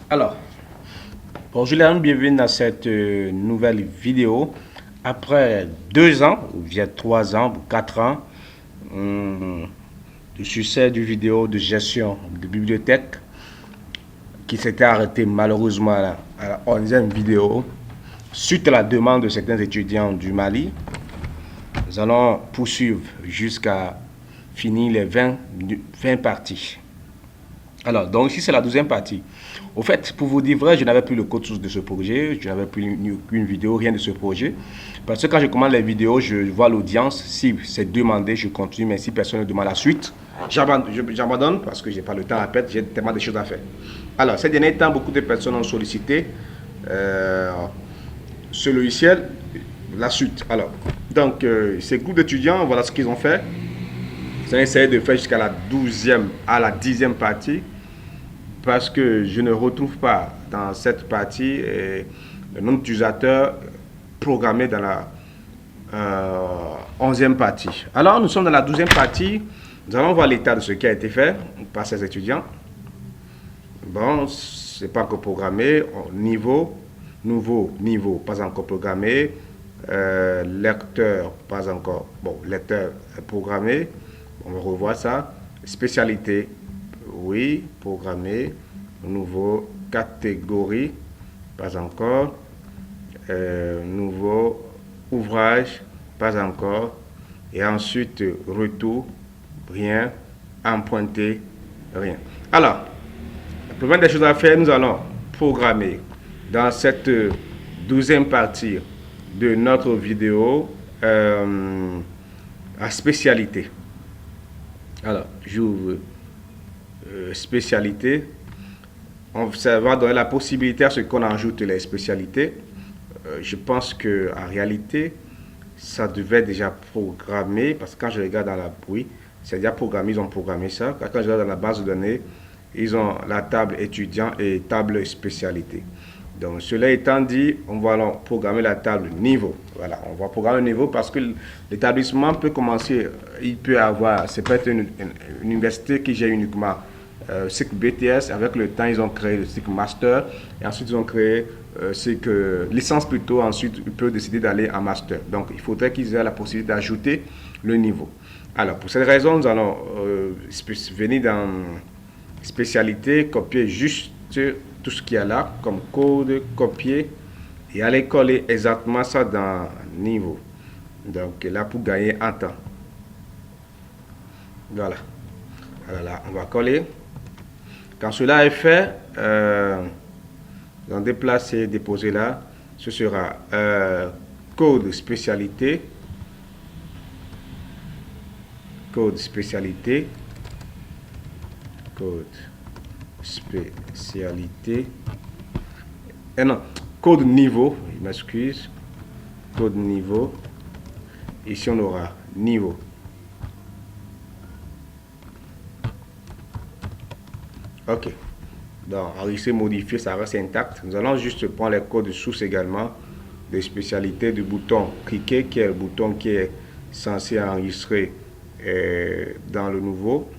Alors, bonjour les amis, bienvenue dans cette nouvelle vidéo. Après 2 ans, ou bien 3 ans, ou 4 ans, du succès du vidéo de gestion de bibliothèque qui s'était arrêté malheureusement à la 11e vidéo, suite à la demande de certains étudiants du Mali, nous allons poursuivre jusqu'à finir les 20 parties. Alors, donc ici c'est la 12e partie. Au fait, pour vous dire vrai, je n'avais plus le code source de ce projet, je n'avais plus une vidéo, rien de ce projet. Parce que quand je commande les vidéos, je vois l'audience. Si c'est demandé, je continue, mais si personne ne demande la suite, j'abandonne parce que je n'ai pas le temps à perdre, j'ai tellement de choses à faire. Alors, ces derniers temps, beaucoup de personnes ont sollicité ce logiciel, la suite. Alors, donc, ces groupes d'étudiants, voilà ce qu'ils ont fait. Ils ont essayé de faire jusqu'à la 12e, à la 10e partie, parce que je ne retrouve pas dans cette partie le nom d'utilisateur programmé dans la 11e partie. Alors, nous sommes dans la 12e partie. Nous allons voir l'état de ce qui a été fait par ces étudiants. Bon, c'est pas encore programmé. Niveau, nouveau niveau, pas encore programmé. Lecteur, pas encore. Bon, lecteur programmé. On va revoir ça. Spécialité, oui, programmé. Nouveau, catégorie, pas encore. Nouveau, ouvrage, pas encore. Et ensuite, retour, rien. Emprunté, rien. Alors, la première des choses à faire, nous allons programmer dans cette 12e partie de notre vidéo à spécialité. Alors, j'ouvre spécialité. Ça va donner la possibilité à ce qu'on ajoute les spécialités. Je pense qu'en réalité, ça devait déjà programmer, parce que quand je regarde dans la oui, c'est déjà programmé, ils ont programmé ça. Quand je regarde dans la base de données, ils ont la table étudiant et table spécialité. Donc, cela étant dit, on va alors programmer la table niveau. Voilà, on va programmer le niveau parce que l'établissement peut commencer, il peut avoir, c'est peut-être une université qui gère uniquement cycle BTS. Avec le temps, ils ont créé le cycle master et ensuite ils ont créé cycle licence plutôt. Ensuite, ils peuvent décider d'aller en master. Donc, il faudrait qu'ils aient la possibilité d'ajouter le niveau. Alors, pour cette raison, nous allons venir dans spécialité, copier juste tout ce qu'il y a là comme code, copier et aller coller exactement ça dans niveau. Donc là, pour gagner en temps. Voilà. Alors là, on va coller. Quand cela est fait, on déplace et déposer là. Ce sera code spécialité. Code spécialité. Code spécialité. Et non, code niveau. Je m'excuse. Code niveau. Ici, on aura niveau. OK. Donc, enregistrer, modifier, ça reste intact. Nous allons juste prendre les codes de source également, de spécialité du bouton cliquer, qui est le bouton qui est censé enregistrer dans le nouveau.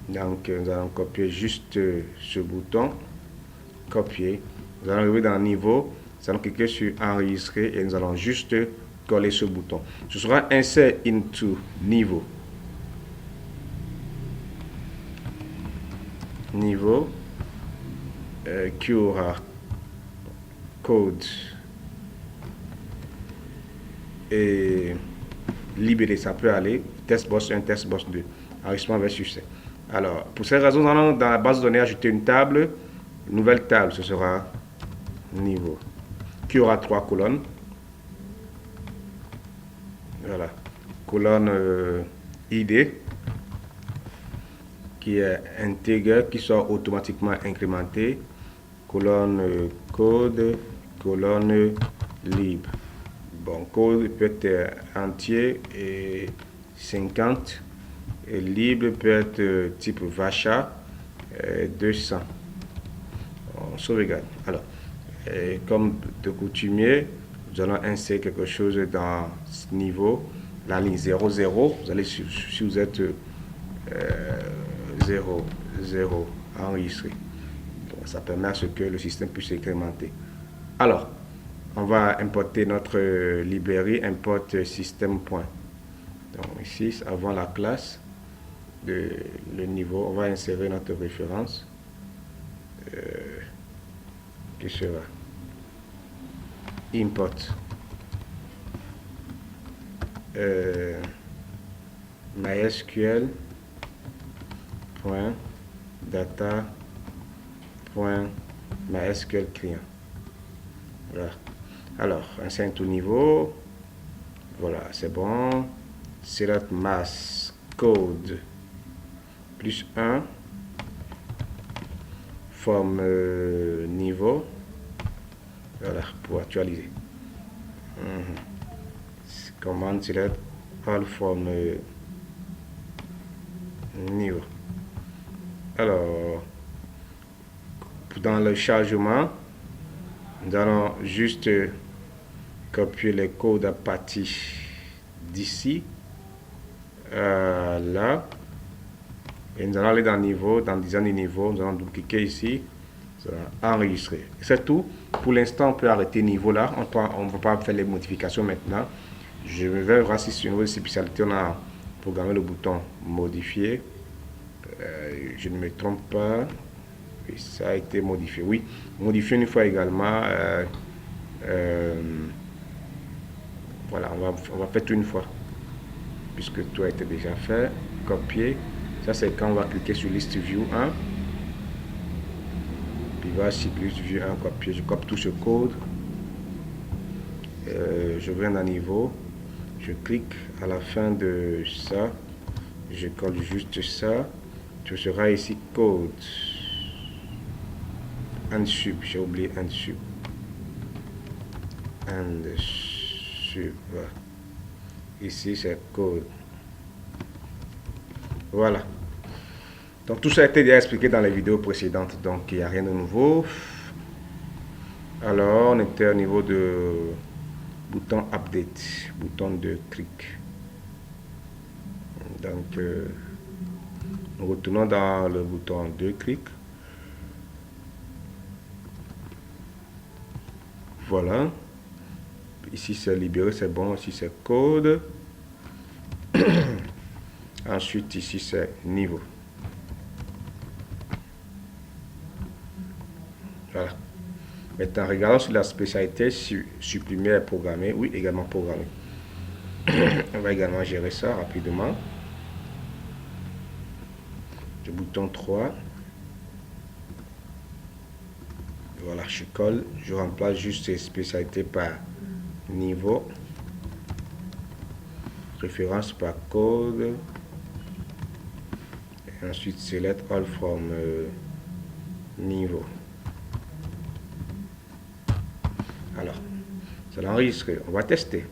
Donc, nous allons copier juste ce bouton, copier. Nous allons arriver dans le niveau, nous allons cliquer sur enregistrer et nous allons juste coller ce bouton. Ce sera insert into niveau. Niveau qui aura code et libéré, ça peut aller, test boss 1, test boss 2, enregistrement vers succès. Alors, pour cette raison, nous allons dans la base de données ajouter une table, une nouvelle table, ce sera niveau, qui aura 3 colonnes. Voilà, colonne ID, qui est intégré, qui sort automatiquement incrémenté, colonne code, colonne libre. Bon, code peut être entier et 50, et libre peut être type Vacha 200. On sauvegarde. Alors, comme de coutumier, nous allons insérer quelque chose dans ce niveau, la ligne 0, 0. Vous allez, si vous êtes 0, 0, enregistré. Ça permet à ce que le système puisse incrémenter. Alors, on va importer notre librairie, import système point. Donc ici, avant la classe, le niveau, on va insérer notre référence qui sera import MySQL data MySQL client. Voilà. Alors, insert tout niveau. Voilà, c'est bon. Select mass code plus 1 forme niveau. Voilà, pour actualiser. Commande select all forme niveau. Alors, dans le chargement, nous allons juste copier les codes à partir d'ici, là, et nous allons aller dans niveau, dans design du niveau, nous allons cliquer ici, enregistrer. C'est tout. Pour l'instant, on peut arrêter niveau là, on ne va pas faire les modifications maintenant. Je vais voir si sur une nouvelle spécialité, on a programmé le bouton modifier. Je ne me trompe pas. Oui, ça a été modifié. Oui, modifier une fois également. Voilà, on va faire tout une fois. Puisque tout a été déjà fait. Copier. Ça, c'est quand on va cliquer sur liste view 1. Puis va sur liste view 1, copier. Je copie tout ce code. Je viens dans niveau. Je clique à la fin de ça. Je colle juste ça. Tu seras ici code. And sub, j'ai oublié and sub. And sub. Ici c'est code. Voilà. Donc tout ça a été déjà expliqué dans les vidéos précédentes. Donc il n'y a rien de nouveau. Alors on était au niveau de bouton update. Bouton de clic. Donc nous retournons dans le bouton de clic. Voilà. Ici c'est libéré, c'est bon. Ici c'est code. Ensuite ici c'est niveau. Voilà. Maintenant regardons sur la spécialité supprimer et programmer. Oui, également programmer. On va également gérer ça rapidement. Le bouton 3. Voilà, je colle, je remplace juste ces spécialités par niveau, référence par code, et ensuite select all from niveau. Alors, ça l'a enregistré, on va tester.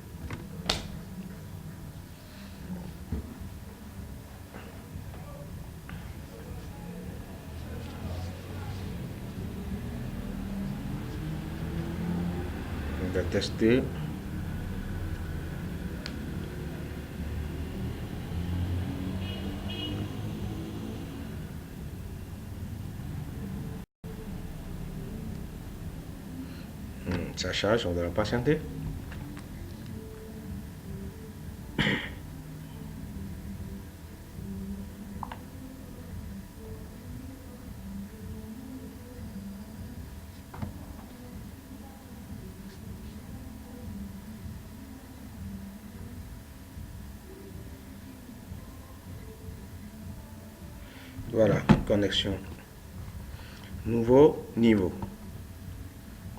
On va tester. Ça charge, on va patienter. Voilà, connexion. Nouveau niveau.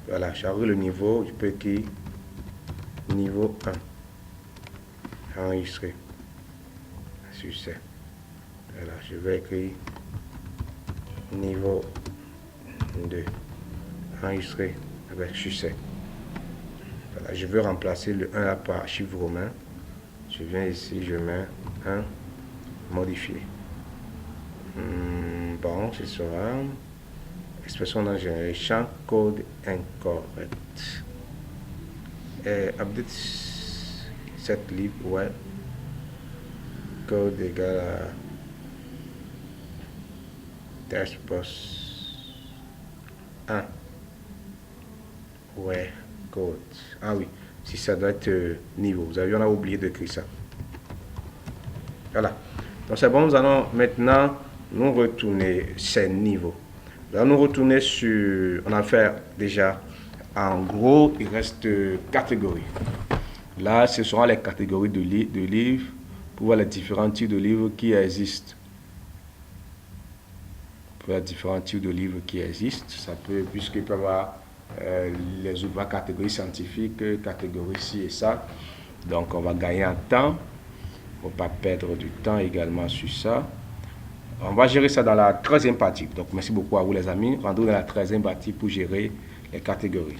Voilà, charger le niveau, je peux écrire niveau 1. Enregistrer. Succès. Voilà, je vais écrire niveau 2. Enregistrer avec succès. Voilà, je veux remplacer le 1 là par chiffre romain. Je viens ici, je mets 1, modifier. Bon, ce sera expression non générée, champ code incorrect. Update set lib ouais, code égal à test post 1. Ouais, code. Ah oui, si ça doit être niveau. Vous avez, on a oublié d'écrire ça. Voilà. Donc c'est bon, nous allons maintenant nous retourner ces niveaux. Nous allons nous retourner sur, on a fait déjà, en gros, il reste catégories. Là, ce seront les catégories de livres pour voir les différents types de livres qui existent. Pour les différents types de livres qui existent, ça peut, puisqu'il peut y avoir les ouvrages catégories scientifiques, catégories ci et ça. Donc, on va gagner en temps. Il ne faut pas perdre du temps également sur ça. On va gérer ça dans la 13e partie. Donc, merci beaucoup à vous les amis. Rendez-vous dans la 13e partie pour gérer les catégories.